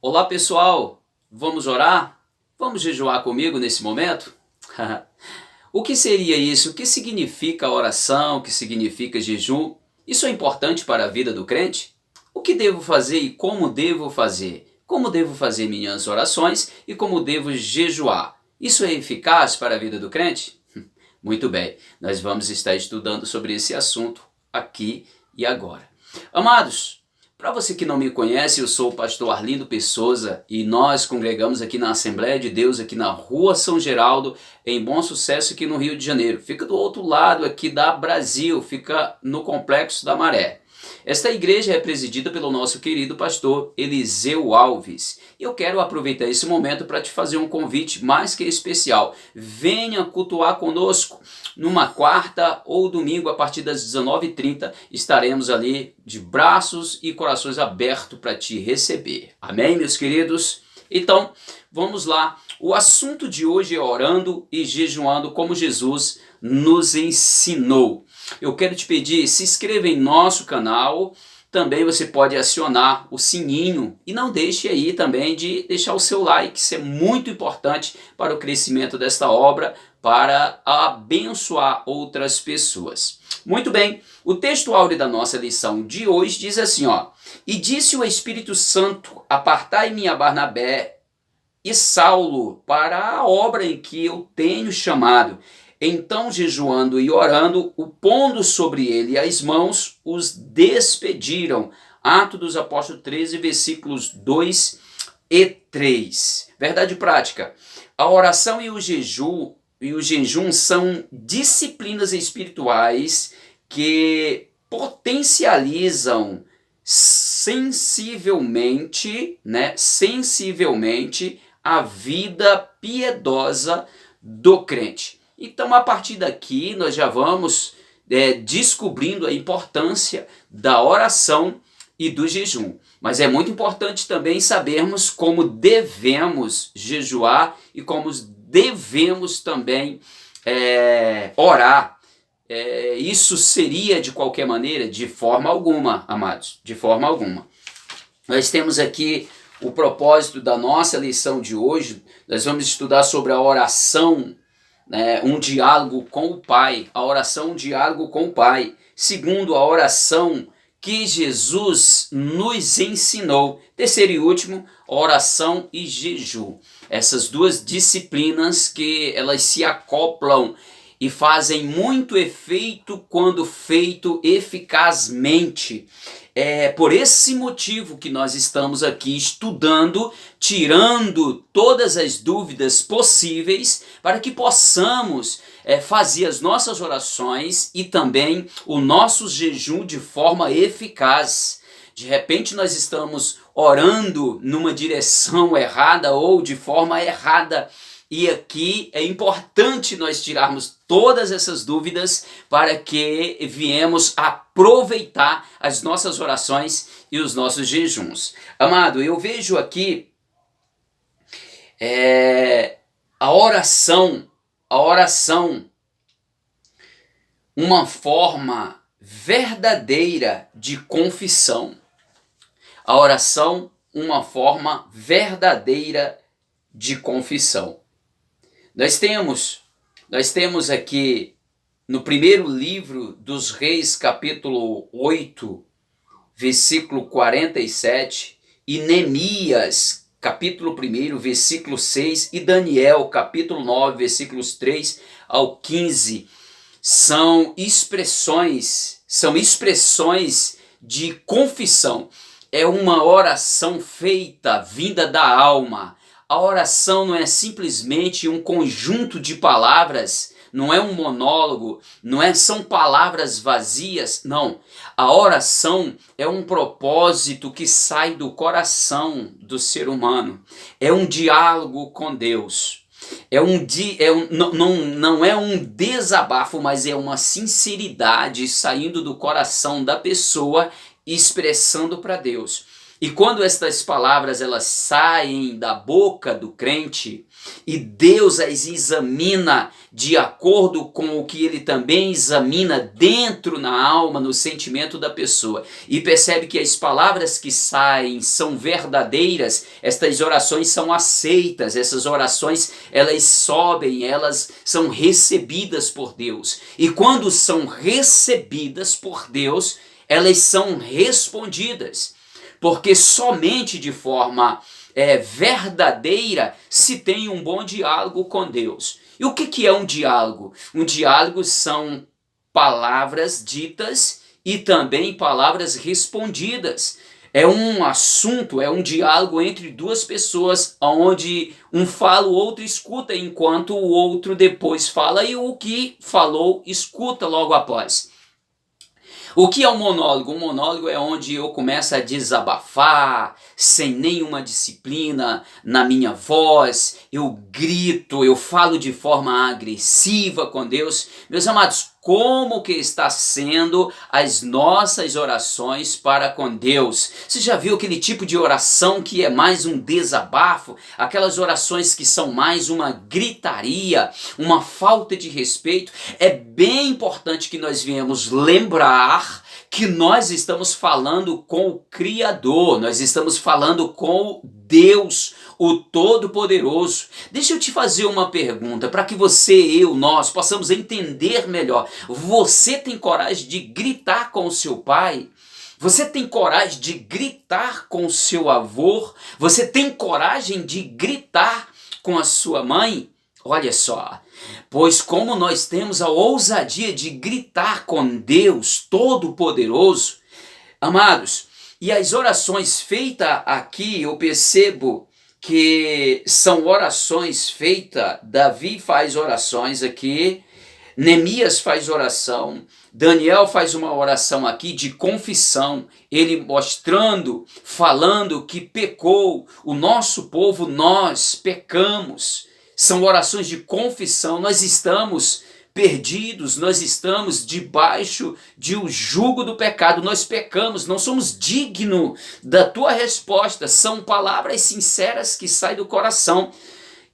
Olá pessoal, vamos orar? Vamos jejuar comigo nesse momento? O que seria isso? O que significa oração? O que significa jejum? Isso é importante para a vida do crente? O que devo fazer e como devo fazer? Como devo fazer minhas orações e como devo jejuar? Isso é eficaz para a vida do crente? Muito bem, nós vamos estar estudando sobre esse assunto aqui e agora. Amados, para você que não me conhece, eu sou o pastor Arlindo Pessoza e nós congregamos aqui na Assembleia de Deus, aqui na Rua São Geraldo, em Bom Sucesso, aqui no Rio de Janeiro. Fica do outro lado aqui da Brasil, fica no Complexo da Maré. Esta igreja é presidida pelo nosso querido pastor Eliseu Alves. Eu quero aproveitar esse momento para te fazer um convite mais que especial. Venha cultuar conosco. Numa quarta ou domingo, a partir das 19h30, estaremos ali de braços e corações abertos para te receber. Amém, meus queridos? Então, vamos lá. O assunto de hoje é orando e jejuando como Jesus nos ensinou. Eu quero te pedir, se inscreva em nosso canal. Também você pode acionar o sininho e não deixe aí também de deixar o seu like, isso é muito importante para o crescimento desta obra, para abençoar outras pessoas. Muito bem, o texto áureo da nossa lição de hoje diz assim, ó: E disse o Espírito Santo, apartai-me a Barnabé e Saulo para a obra em que eu tenho chamado. Então, jejuando e orando, o pondo sobre ele as mãos, os despediram. Atos dos Apóstolos 13, versículos 2 e 3. Verdade prática. A oração e o jejum são disciplinas espirituais que potencializam sensivelmente a vida piedosa do crente. Então, a partir daqui, nós já vamos descobrindo a importância da oração e do jejum. Mas é muito importante também sabermos como devemos jejuar e como devemos também orar. Isso seria de qualquer maneira? De forma alguma, amados, de forma alguma. Nós temos aqui o propósito da nossa lição de hoje. Nós vamos estudar sobre a oração, um diálogo com o Pai, a oração, um diálogo com o Pai, segundo a oração que Jesus nos ensinou. Terceiro e último, oração e jejum. Essas duas disciplinas que elas se acoplam e fazem muito efeito quando feito eficazmente. É por esse motivo que nós estamos aqui estudando, tirando todas as dúvidas possíveis para que possamos fazer as nossas orações e também o nosso jejum de forma eficaz. De repente nós estamos orando numa direção errada ou de forma errada. E aqui é importante nós tirarmos todas essas dúvidas para que viemos aproveitar as nossas orações e os nossos jejuns. Amado, eu vejo aqui a oração, uma forma verdadeira de confissão. A oração, uma forma verdadeira de confissão. Nós temos aqui no primeiro livro dos Reis, capítulo 8, versículo 47, e Neemias, capítulo 1, versículo 6, e Daniel, capítulo 9, versículos 3 ao 15, são expressões de confissão. É uma oração feita, vinda da alma. A oração não é simplesmente um conjunto de palavras, não é um monólogo, são palavras vazias, não. A oração é um propósito que sai do coração do ser humano. É um diálogo com Deus. Não é um desabafo, mas é uma sinceridade saindo do coração da pessoa, expressando para Deus. E quando estas palavras elas saem da boca do crente e Deus as examina de acordo com o que ele também examina dentro na alma, no sentimento da pessoa, e percebe que as palavras que saem são verdadeiras, estas orações são aceitas, essas orações elas sobem, elas são recebidas por Deus. E quando são recebidas por Deus, elas são respondidas. Porque somente de forma verdadeira se tem um bom diálogo com Deus. E o que é um diálogo? Um diálogo são palavras ditas e também palavras respondidas. É um assunto, é um diálogo entre duas pessoas, onde um fala, o outro escuta, enquanto o outro depois fala e o que falou escuta logo após. O que é um monólogo? Um monólogo é onde eu começo a desabafar, sem nenhuma disciplina na minha voz, eu grito, eu falo de forma agressiva com Deus. Meus amados, como que está sendo as nossas orações para com Deus? Você já viu aquele tipo de oração que é mais um desabafo? Aquelas orações que são mais uma gritaria, uma falta de respeito? É bem importante que nós venhamos lembrar que nós estamos falando com o Criador, nós estamos falando com Deus, o Todo-Poderoso. Deixa eu te fazer uma pergunta, para que nós possamos entender melhor. Você tem coragem de gritar com o seu pai? Você tem coragem de gritar com o seu avô? Você tem coragem de gritar com a sua mãe? Olha só, pois como nós temos a ousadia de gritar com Deus Todo-Poderoso, amados, e as orações feitas aqui, eu percebo que são orações feitas, Davi faz orações aqui, Neemias faz oração, Daniel faz uma oração aqui de confissão, ele mostrando, falando que pecou, o nosso povo, nós pecamos. São orações de confissão, nós estamos perdidos, nós estamos debaixo de um jugo do pecado, nós pecamos, não somos dignos da tua resposta, são palavras sinceras que saem do coração,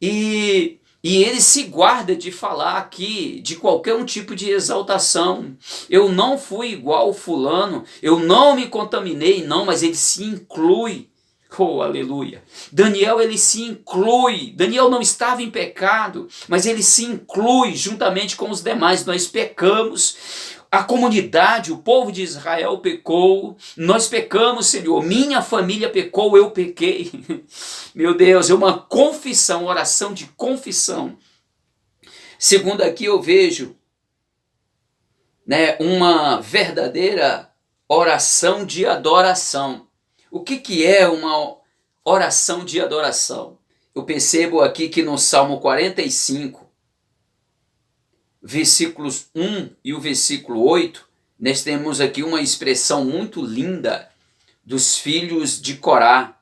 e ele se guarda de falar aqui de qualquer um tipo de exaltação. Eu não fui igual fulano, eu não me contaminei, não, mas ele se inclui. Oh, aleluia. Daniel, ele se inclui. Daniel não estava em pecado, mas ele se inclui juntamente com os demais. Nós pecamos. A comunidade, o povo de Israel pecou. Nós pecamos, Senhor. Minha família pecou, eu pequei. Meu Deus, é uma confissão, oração de confissão. Segundo aqui eu vejo, uma verdadeira oração de adoração. O que é uma oração de adoração? Eu percebo aqui que no Salmo 45, versículos 1 e o versículo 8, nós temos aqui uma expressão muito linda dos filhos de Corá.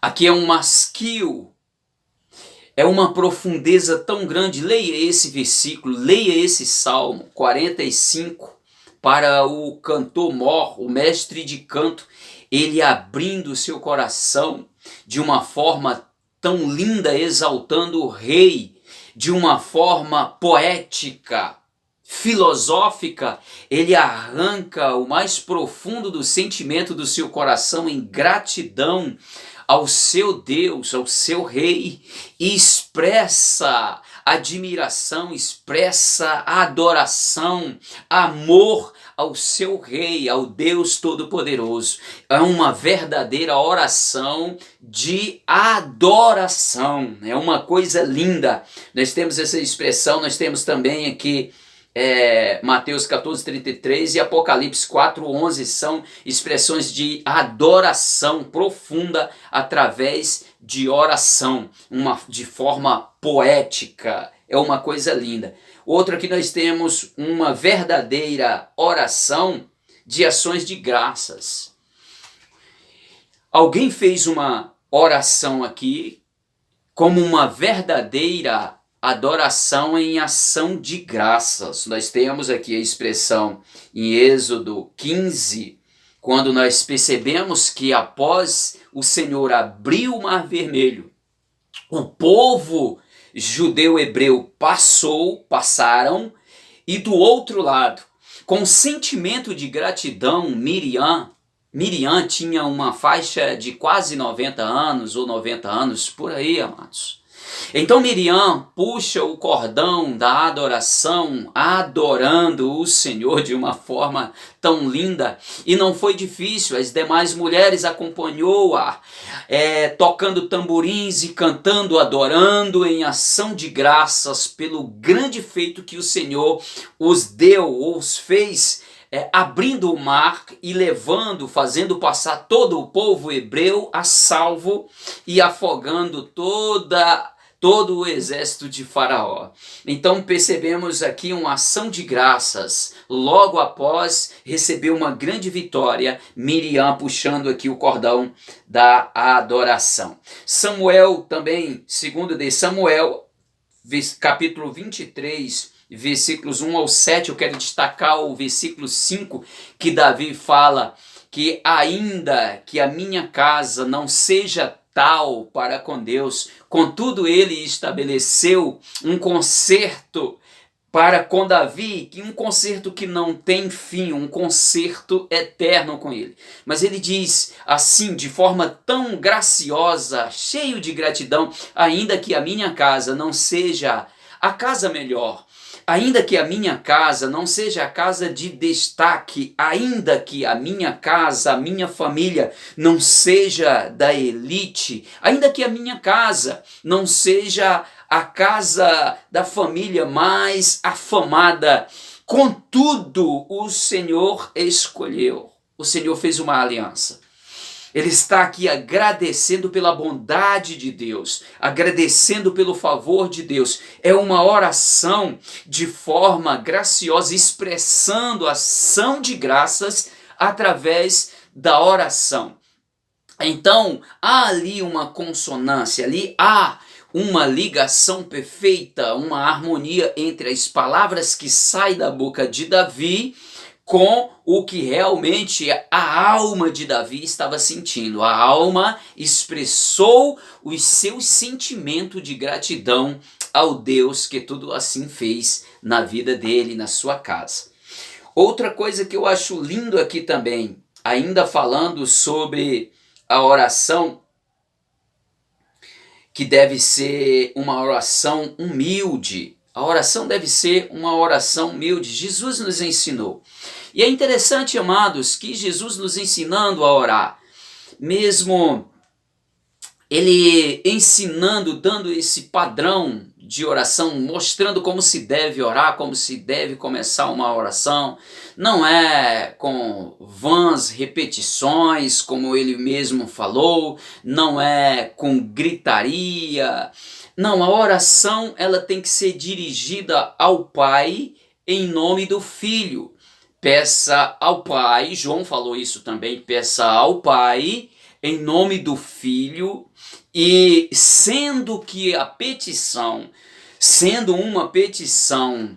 Aqui é um masquio, é uma profundeza tão grande. Leia esse versículo, leia esse Salmo 45, para o cantor mor, o mestre de canto, ele abrindo o seu coração de uma forma tão linda, exaltando o rei, de uma forma poética, filosófica, ele arranca o mais profundo do sentimento do seu coração em gratidão ao seu Deus, ao seu rei, e expressa admiração, expressa adoração, amor ao seu rei, ao Deus Todo-Poderoso. É uma verdadeira oração de adoração, é uma coisa linda. Nós temos essa expressão, nós temos também aqui Mateus 14:33 e Apocalipse 4:11, são expressões de adoração profunda através de oração, de forma poética, é uma coisa linda. Outra que nós temos uma verdadeira oração de ações de graças. Alguém fez uma oração aqui como uma verdadeira adoração em ação de graças. Nós temos aqui a expressão em Êxodo 15, quando nós percebemos que após o Senhor abrir o Mar Vermelho, o povo judeu hebreu passaram, e do outro lado, com sentimento de gratidão, Miriam tinha uma faixa de quase 90 anos, ou 90 anos, por aí, amados. Então Miriam puxa o cordão da adoração, adorando o Senhor de uma forma tão linda, e não foi difícil, as demais mulheres acompanhou-a, tocando tamborins e cantando, adorando em ação de graças pelo grande feito que o Senhor os deu, os fez, abrindo o mar e fazendo passar todo o povo hebreu a salvo e afogando todo o exército de Faraó. Então percebemos aqui uma ação de graças. Logo após receber uma grande vitória, Miriam puxando aqui o cordão da adoração. Samuel também, segundo de Samuel, capítulo 23, versículos 1 ao 7, eu quero destacar o versículo 5, que Davi fala que ainda que a minha casa não seja tal para com Deus, contudo ele estabeleceu um concerto para com Davi, um concerto que não tem fim, um concerto eterno com ele. Mas ele diz assim, de forma tão graciosa, cheio de gratidão, ainda que a minha casa não seja a casa melhor, ainda que a minha casa não seja a casa de destaque, ainda que a minha casa, a minha família não seja da elite, ainda que a minha casa não seja a casa da família mais afamada, contudo o Senhor escolheu, o Senhor fez uma aliança. Ele está aqui agradecendo pela bondade de Deus, agradecendo pelo favor de Deus. É uma oração de forma graciosa, expressando ação de graças através da oração. Então, há ali uma consonância, ali há uma ligação perfeita, uma harmonia entre as palavras que saem da boca de Davi com o que realmente a alma de Davi estava sentindo. A alma expressou os seus sentimentos de gratidão ao Deus que tudo assim fez na vida dele, na sua casa. Outra coisa que eu acho lindo aqui também, ainda falando sobre a oração, que deve ser uma oração humilde. A oração deve ser uma oração humilde. Jesus nos ensinou. E é interessante, amados, que Jesus nos ensinando a orar, mesmo ele ensinando, dando esse padrão de oração, mostrando como se deve orar, como se deve começar uma oração, não é com vãs repetições, como ele mesmo falou, não é com gritaria. Não, a oração ela tem que ser dirigida ao Pai em nome do Filho. Peça ao Pai, João falou isso também, peça ao Pai em nome do Filho, e sendo que a petição, sendo uma petição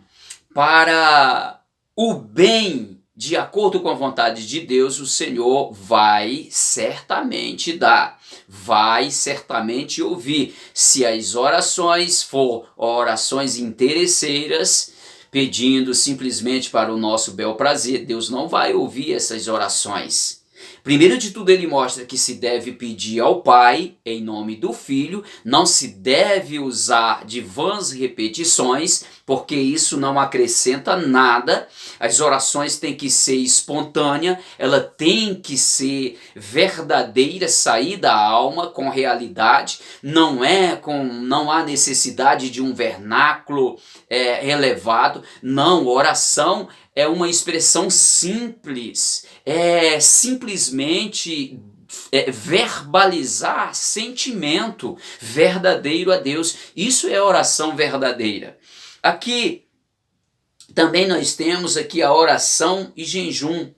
para o bem, de acordo com a vontade de Deus, o Senhor vai certamente dar, vai certamente ouvir. Se as orações for orações interesseiras, pedindo simplesmente para o nosso bel prazer, Deus não vai ouvir essas orações. Primeiro de tudo, ele mostra que se deve pedir ao Pai em nome do Filho, não se deve usar de vãs repetições, porque isso não acrescenta nada. As orações têm que ser espontâneas, ela tem que ser verdadeira, sair da alma com realidade, não há necessidade de um vernáculo elevado. Não, oração é uma expressão simples, simplesmente verbalizar sentimento verdadeiro a Deus. Isso é oração verdadeira. Aqui também nós temos aqui a oração e jejum,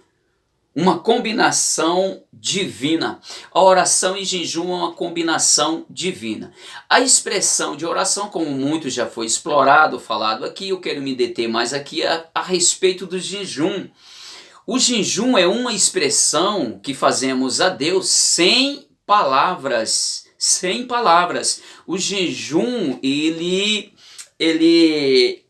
uma combinação divina. A oração e jejum é uma combinação divina. A expressão de oração, como muito já foi explorado, falado aqui, eu quero me deter mais aqui a respeito do jejum. O jejum é uma expressão que fazemos a Deus sem palavras, sem palavras. O jejum, ele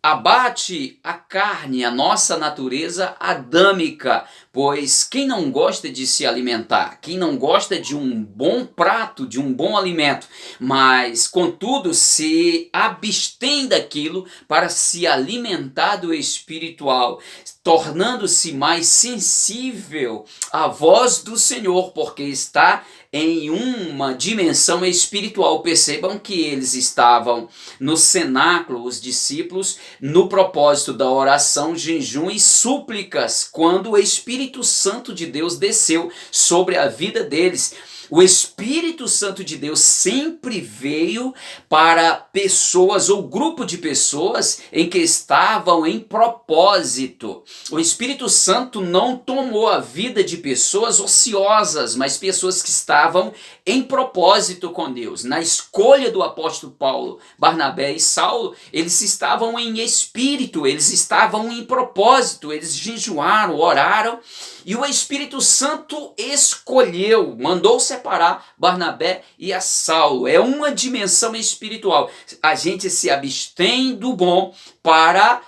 abate a carne, a nossa natureza adâmica, pois quem não gosta de se alimentar, quem não gosta de um bom prato, de um bom alimento, mas contudo se abstém daquilo para se alimentar do espiritual, tornando-se mais sensível à voz do Senhor, porque está em uma dimensão espiritual. Percebam que eles estavam no cenáculo, os discípulos, no propósito da oração, jejum e súplicas, quando o Espírito Santo de Deus desceu sobre a vida deles. O Espírito Santo de Deus sempre veio para pessoas ou grupo de pessoas em que estavam em propósito. O Espírito Santo não tomou a vida de pessoas ociosas, mas pessoas que estavam em propósito com Deus. Na escolha do apóstolo Paulo, Barnabé e Saulo, eles estavam em espírito, eles estavam em propósito, eles jejuaram, oraram, e o Espírito Santo escolheu, mandou separar Barnabé e a Saulo. É uma dimensão espiritual. A gente se abstém do bom para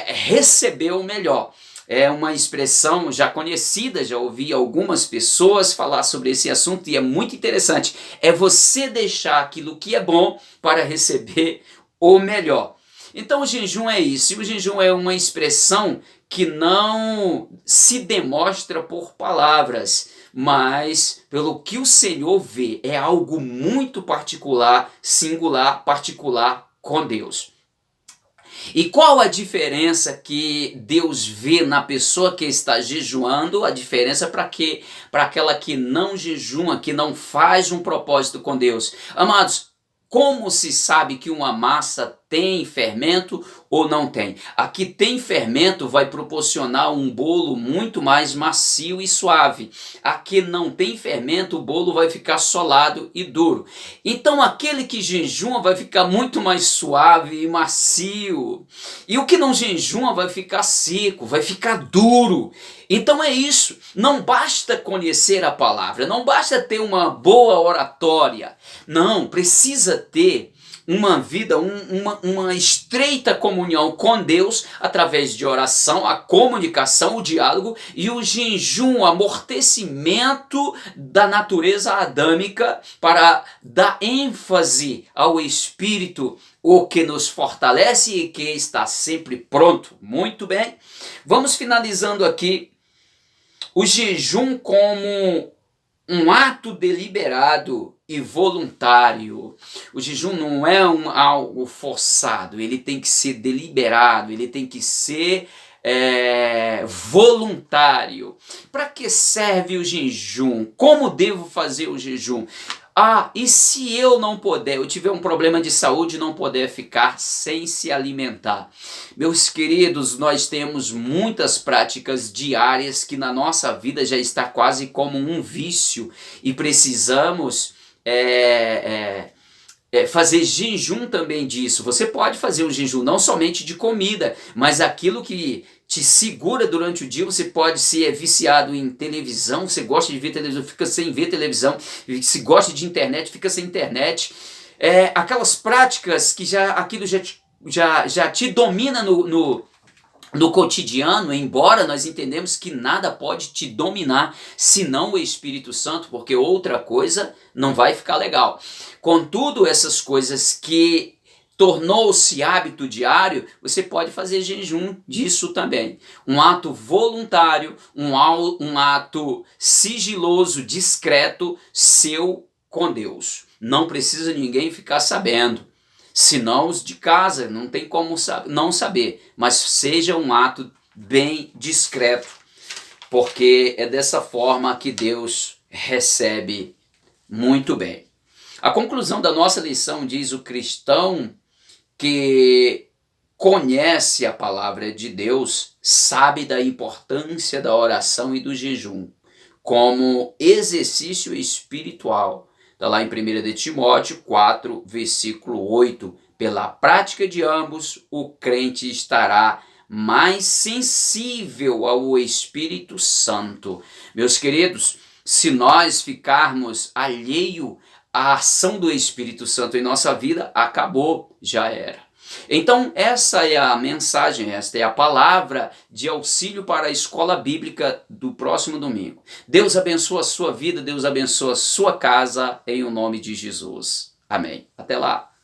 receber o melhor. É uma expressão já conhecida, já ouvi algumas pessoas falar sobre esse assunto e é muito interessante. É você deixar aquilo que é bom para receber o melhor. Então o jejum é isso, e o jejum é uma expressão que não se demonstra por palavras, mas pelo que o Senhor vê, é algo muito particular, singular, particular com Deus. E qual a diferença que Deus vê na pessoa que está jejuando? A diferença para aquela que não jejuma, que não faz um propósito com Deus. Amados, como se sabe que uma massa tem fermento ou não tem? A que tem fermento vai proporcionar um bolo muito mais macio e suave. A que não tem fermento, o bolo vai ficar solado e duro. Então aquele que jejuma vai ficar muito mais suave e macio. E o que não jejuma vai ficar seco, vai ficar duro. Então é isso, não basta conhecer a palavra, não basta ter uma boa oratória, não, precisa ter uma vida, uma estreita comunhão com Deus através de oração, a comunicação, o diálogo e o jejum, o amortecimento da natureza adâmica para dar ênfase ao Espírito, o que nos fortalece e que está sempre pronto. Muito bem, vamos finalizando aqui o jejum como um ato deliberado e voluntário. O jejum não é algo forçado, ele tem que ser deliberado, ele tem que ser voluntário. Para que serve o jejum? Como devo fazer o jejum? E se eu não puder, eu tiver um problema de saúde e não puder ficar sem se alimentar? Meus queridos, nós temos muitas práticas diárias que na nossa vida já está quase como um vício e precisamos fazer jejum também disso. Você pode fazer um jejum não somente de comida, mas aquilo que te segura durante o dia. Você pode ser viciado em televisão, você gosta de ver televisão, fica sem ver televisão, se gosta de internet, fica sem internet. Aquelas práticas que aquilo já te domina no cotidiano, embora nós entendemos que nada pode te dominar senão o Espírito Santo, porque outra coisa não vai ficar legal. Contudo, essas coisas que tornou-se hábito diário, você pode fazer jejum disso também. Um ato voluntário, um ato sigiloso, discreto, seu com Deus. Não precisa ninguém ficar sabendo. Senão os de casa, não tem como não saber, mas seja um ato bem discreto, porque é dessa forma que Deus recebe muito bem. A conclusão da nossa lição diz: o cristão que conhece a palavra de Deus sabe da importância da oração e do jejum como exercício espiritual. Está lá em 1 de Timóteo 4, versículo 8. Pela prática de ambos, o crente estará mais sensível ao Espírito Santo. Meus queridos, se nós ficarmos alheio à ação do Espírito Santo em nossa vida, acabou, já era. Então, essa é a mensagem, esta é a palavra de auxílio para a escola bíblica do próximo domingo. Deus abençoa a sua vida, Deus abençoa a sua casa, em o nome de Jesus. Amém. Até lá.